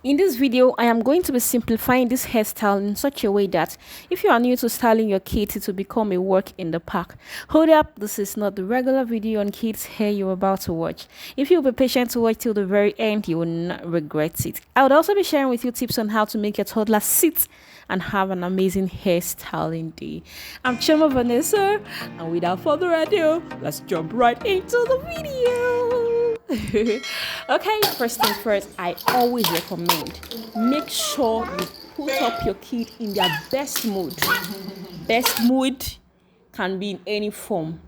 In this video, I am going to be simplifying this hairstyle in such a way that if you are new to styling your kids, it will become a work in the park. Hold up, this is not the regular video on kids hair you're about to watch. If you'll be patient to watch till the very end, you will not regret it. I would also be sharing with you tips on how to make your toddler sit and have an amazing hairstyling day. I'm Chema Vanessa, and without further ado, let's jump right into the video. Okay, first thing first, I always recommend make sure you put up your kid in their best mood. Best mood can be in any form.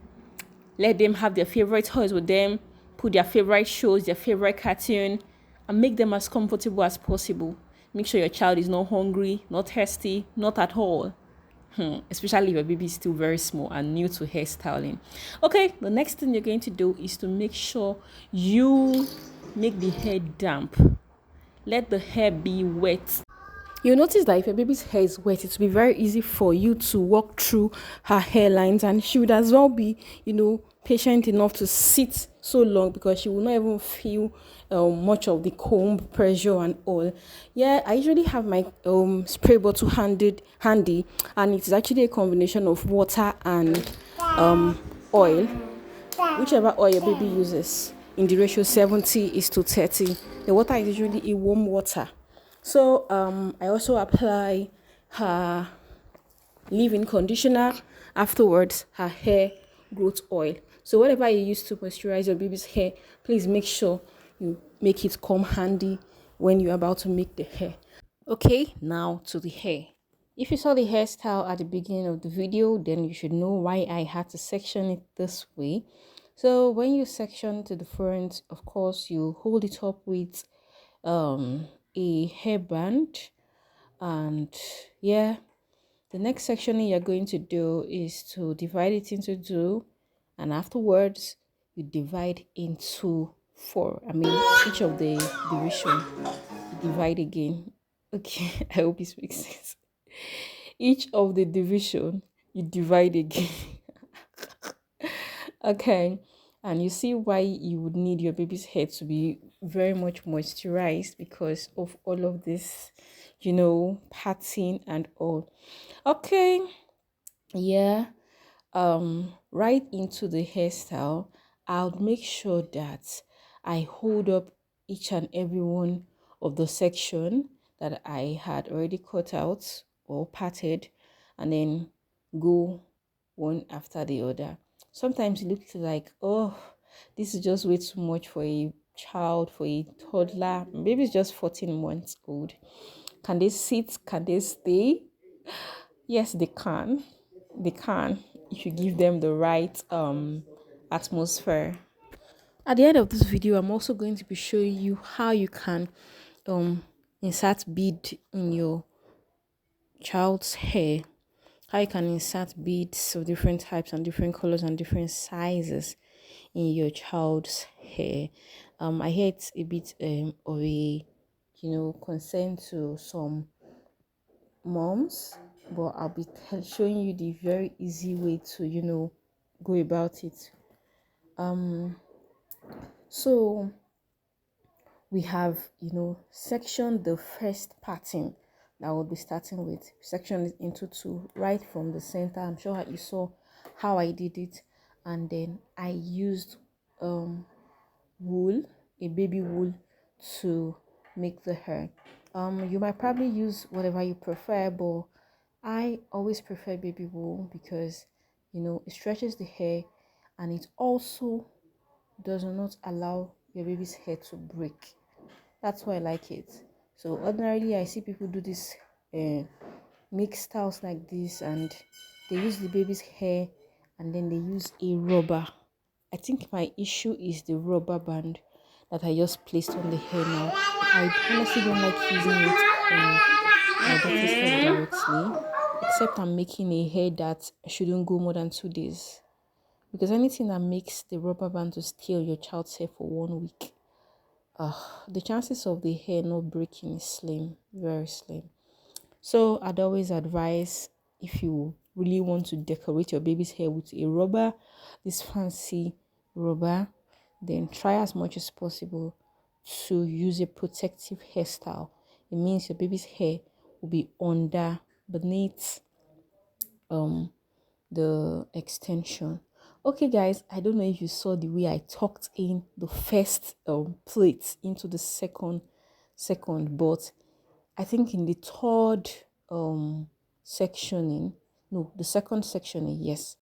Let them have their favorite toys with them, put their favorite shows, their favorite cartoon, and make them as comfortable as possible. Make sure your child is not hungry, not thirsty, not at all. Especially if your baby is still very small and new to hairstyling. Okay, the next thing you're going to do is to make sure you make the hair damp. Let the hair be wet. You'll notice that if your baby's hair is wet, it will be very easy for you to walk through her hairlines, and she would as well be, patient enough to sit so long because she will not even feel much of the comb pressure and all. Yeah, I usually have my spray bottle handy, and it is actually a combination of water and oil, whichever oil your baby uses, in the ratio 70:30. The water is usually a warm water. So I also apply her leave-in conditioner. Afterwards, her hair growth oil. So whatever you use to moisturize your baby's hair, please make sure you make it come handy when you're about to make the hair. Okay, now to the hair. If you saw the hairstyle at the beginning of the video, then you should know why I had to section it this way. So when you section to the front, of course, you hold it up with a hairband, and yeah, the next section you're going to do is to divide it into two, and afterwards you divide into four. I mean, each of the division you divide again. Okay, I hope this makes sense. Each of the division you divide again. Okay, and you see why you would need your baby's hair to be very much moisturized because of all of this, patting and all. Okay, yeah, right into the hairstyle. I'll make sure that I hold up each and every one of the section that I had already cut out or parted, and then go one after the other. Sometimes it looks like, oh, this is just way too much for a child, for a toddler. Maybe it's just 14 months old. Can they sit? Can they stay? Yes, they can. They can if you give them the right atmosphere. At the end of this video, I'm also going to be showing you how you can insert bead in your child's hair, how you can insert beads of different types and different colors and different sizes in your child's hair. I hear it's a bit of a concern to some moms, but I'll be showing you the very easy way to go about it. So we have section the first pattern that we'll be starting with. Section it into two right from the center. I'm sure you saw how I did it, and then I used wool, a baby wool, to make the hair. You might probably use whatever you prefer, but I always prefer baby wool because it stretches the hair, and it also does not allow your baby's hair to break. That's why I like it. So ordinarily I see people do this mix styles like this, and they use the baby's hair and then they use a rubber. I think my issue is the rubber band that I just placed on the hair now. I honestly don't like using it on my daughter's hair directly, except I'm making a hair that shouldn't go more than 2 days. Because anything that makes the rubber band to stay on your child's hair for 1 week, the chances of the hair not breaking is slim, very slim. So I'd always advise, if you really want to decorate your baby's hair with a rubber, this fancy rubber, then try as much as possible to use a protective hairstyle. it means your baby's hair will be under beneath the extension. Okay guys, I don't know if you saw the way I tucked in the first plate into the second, but I think in the third sectioning, no, the second sectioning, yes,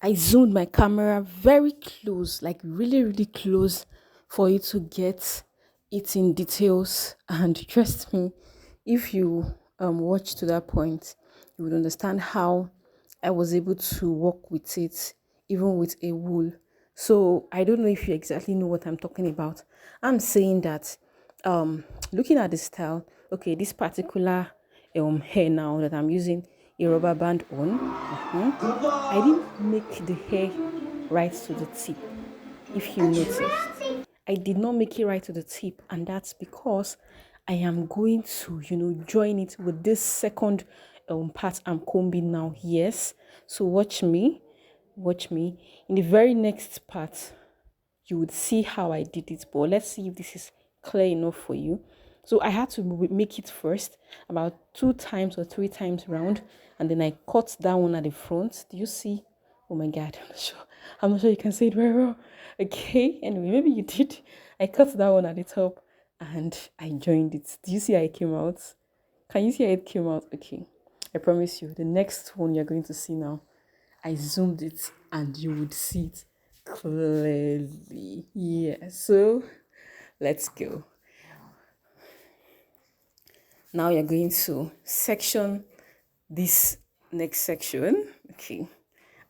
I zoomed my camera very close, like really, really close, for you to get it in details. And trust me, if you watch to that point, you would understand how I was able to work with it, even with a wool. So I don't know if you exactly know what I'm talking about. I'm saying that looking at the style, okay, this particular hair now that I'm using a rubber band on, I didn't make the hair right to the tip. If you noticed, I did not make it right to the tip, and that's because I am going to, join it with this second part I'm combing now. Yes, so watch me. In the very next part, you would see how I did it. But let's see if this is clear enough for you. So I had to make it first about 2 times or 3 times round, and then I cut that one at the front. Do you see? Oh my god, I'm not sure you can see it very well. Okay, anyway, maybe you did. I cut that one at the top and I joined it. Do you see how it came out? Can you see how it came out? Okay, I promise you, the next one you're going to see now, I zoomed it and you would see it clearly. Yeah, so let's go. Now you're going to section this next section. Okay,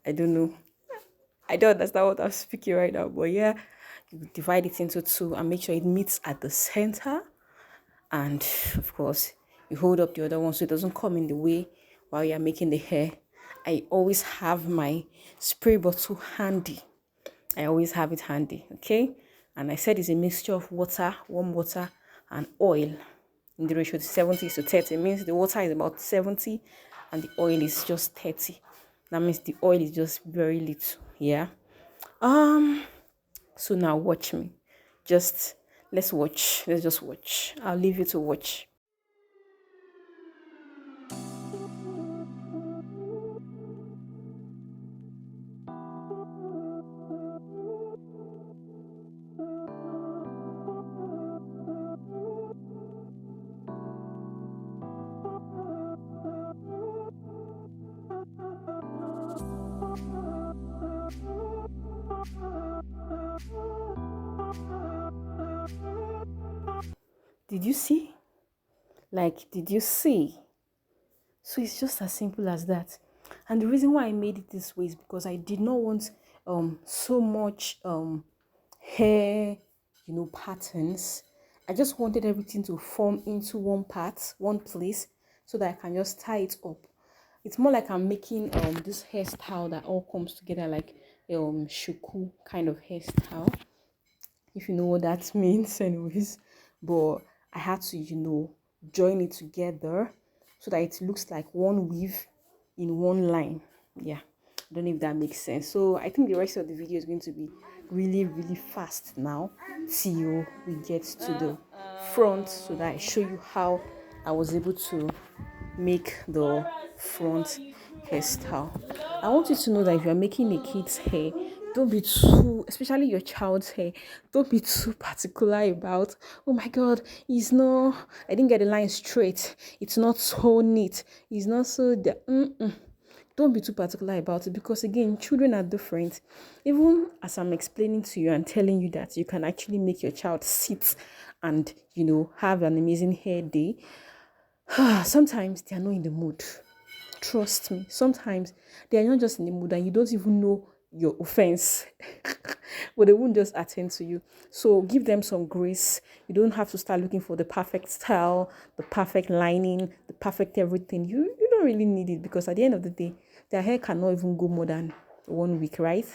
I don't know. I don't understand what I'm speaking right now, but yeah, you divide it into 2 and make sure it meets at the center. And of course, you hold up the other one so it doesn't come in the way while you're making the hair. I always have my spray bottle handy. I always have it handy, okay? And I said it's a mixture of water, warm water, and oil in the ratio of 70:30. It means the water is about 70 and the oil is just 30. That means the oil is just very little, yeah? So now watch me. Let's watch. Let's just watch. I'll leave you to watch. Did you see? Did you see? So it's just as simple as that. And the reason why I made it this way is because I did not want so much hair, patterns. I just wanted everything to form into one part, one place, so that I can just tie it up. It's more like I'm making this hairstyle that all comes together like shuku kind of hairstyle, if you know what that means anyways. But I had to join it together so that it looks like one weave in one line. Yeah, I don't know if that makes sense. So I think the rest of the video is going to be really, really fast now till we get to the front, so that I show you how I was able to make the front hairstyle. I want you to know that if you're making a kid's hair, don't be too, especially your child's hair, don't be too particular about, oh my god, I didn't get the line straight, it's not so neat, it's not so don't be too particular about it, because again, children are different. Even as I'm explaining to you and telling you that you can actually make your child sit and have an amazing hair day, sometimes they are not in the mood. Trust me, sometimes they are not just in the mood and you don't even know your offense, but they won't just attend to you. So give them some grace. You don't have to start looking for the perfect style, the perfect lining, the perfect everything. You don't really need it, because at the end of the day, their hair cannot even go more than 1 week, right?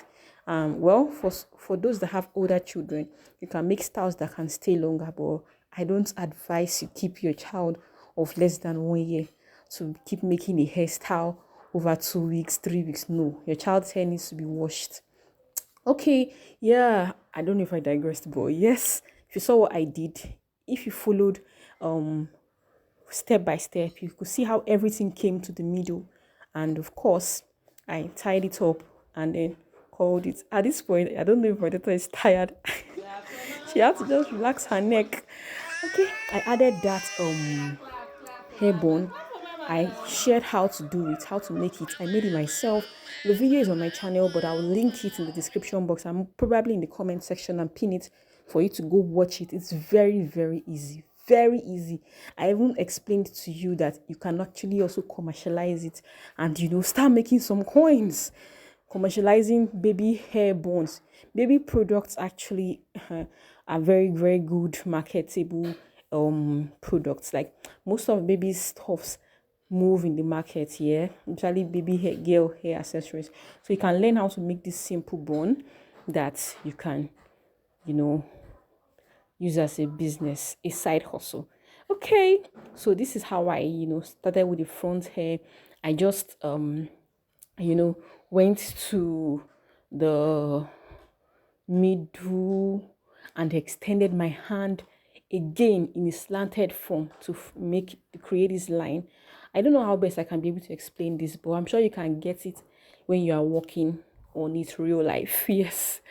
Well, for those that have older children, you can make styles that can stay longer, but I don't advise you keep your child of less than 1 year to keep making a hairstyle over 2 weeks, 3 weeks. No, your child's hair needs to be washed. Okay, yeah, I don't know if I digressed, but yes, if you saw what I did, if you followed step by step. You could see how everything came to the middle. And of course, I tied it up and then called it. At this point, I don't know if my daughter is tired. She had to just relax her neck. Okay, I added that hair bone. I shared how to do it, how to make it. I made it myself. The video is on my channel, but I'll link it in the description box. I'm probably in the comment section and pin it for you to go watch it. It's very, very easy. Very easy. I even explained to you that you can actually also commercialize it and start making some coins. Commercializing baby hair bones. Baby products actually are very, very good marketable products. Like most of baby's stuffs move in the market, yeah, usually baby hair, girl hair accessories. So you can learn how to make this simple bone that you can use as a business, a side hustle. Okay, so this is how I started with the front hair. I just went to the middle and extended my hand again in a slanted form to create this line. I don't know how best I can be able to explain this, but I'm sure you can get it when you are working on it real life. Yes,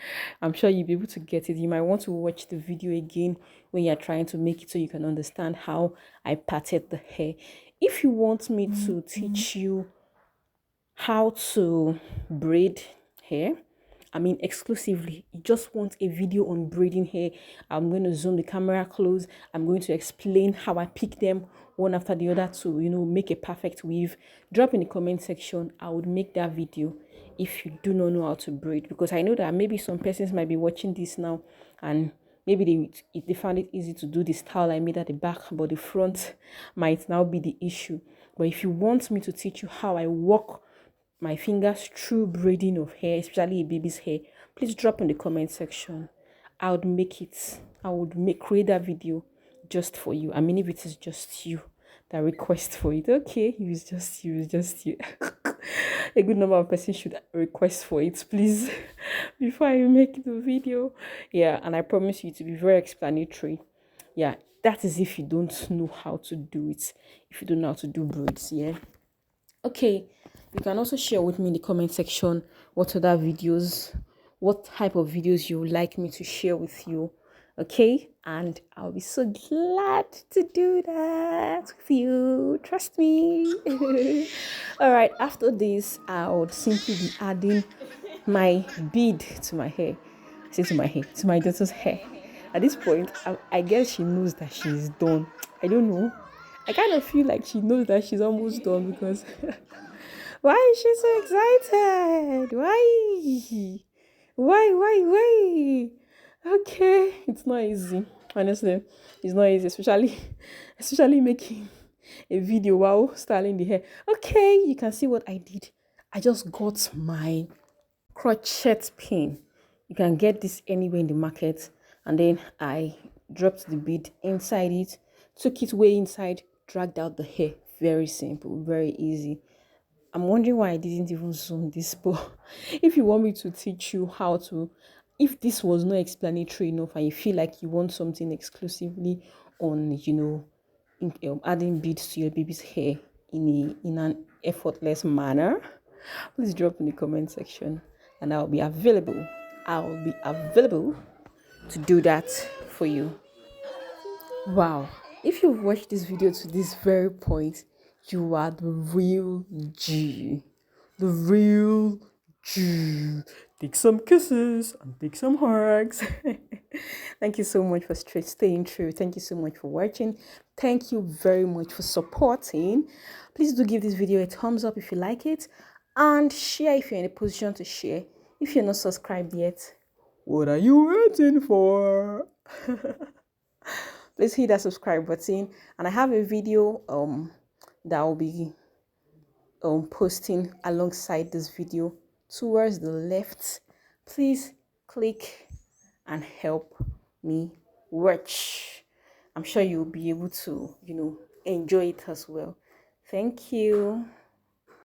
I'm sure you'll be able to get it. You might want to watch the video again when you're trying to make it so you can understand how I parted the hair. If you want me to teach you how to braid hair, I mean exclusively, you just want a video on braiding hair, I'm going to zoom the camera close. I'm going to explain how I pick them one after the other to make a perfect weave. Drop in the comment section. I would make that video if you do not know how to braid, because I know that maybe some persons might be watching this now and maybe they found it easy to do the style I made at the back, but the front might now be the issue. But if you want me to teach you how I walk my fingers through braiding of hair, especially a baby's hair, please drop in the comment section. I would create that video just for you. I mean, if it is just you that request for it, okay, if it's just you. A good number of persons should request for it, please, before I make the video. Yeah, and I promise you to be very explanatory. Yeah, that is if you don't know how to do it, if you don't know how to do braids. Yeah. Okay, you can also share with me in the comment section what type of videos you would like me to share with you. Okay, and I'll be so glad to do that with you. Trust me. All right, after this, I would simply be adding my bead to my hair. I say to my daughter's hair. At this point, I guess she knows that she's done. I don't know. I kind of feel like she knows that she's almost done because why is she so excited? Why? Okay, it's not easy. Honestly, it's not easy, especially making a video while styling the hair. Okay, you can see what I did. I just got my crochet pin. You can get this anywhere in the market, and then I dropped the bead inside it, took it way inside, dragged out the hair. Very simple, very easy. I'm wondering why I didn't even zoom this, but if you want me to teach you how to, if this was not explanatory enough and you feel like you want something exclusively on adding beads to your baby's hair in an effortless manner, please drop in the comment section and I'll be available to do that for you. Wow, if you've watched this video to this very point, you are the real G. The real G. Take some kisses and take some hugs. Thank you so much for staying true. Thank you so much for watching. Thank you very much for supporting. Please do give this video a thumbs up if you like it, and share if you're in a position to share. If you're not subscribed yet, what are you waiting for? Please hit that subscribe button, and I have a video that will be posting alongside this video towards the left. Please click and help me watch. I'm sure you'll be able to enjoy it as well. Thank you.